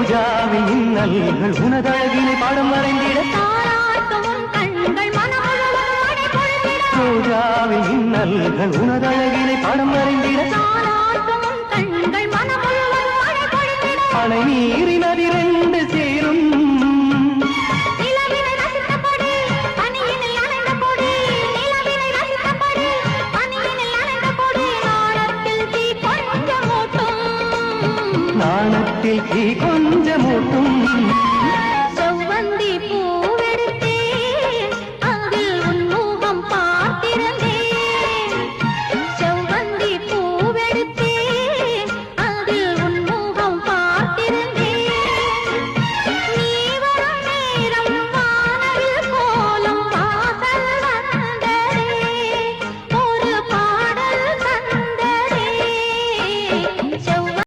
ரோஜாவின் இன்னல்கள் உனதழகினை பாடம் வரைந்திட ரோஜாவின் இன்னல்கள் உனதழகினை பாடம் வரைந்திட அணை நீரின் அதிரெண்டு சேரும் நாணத்தில் தீ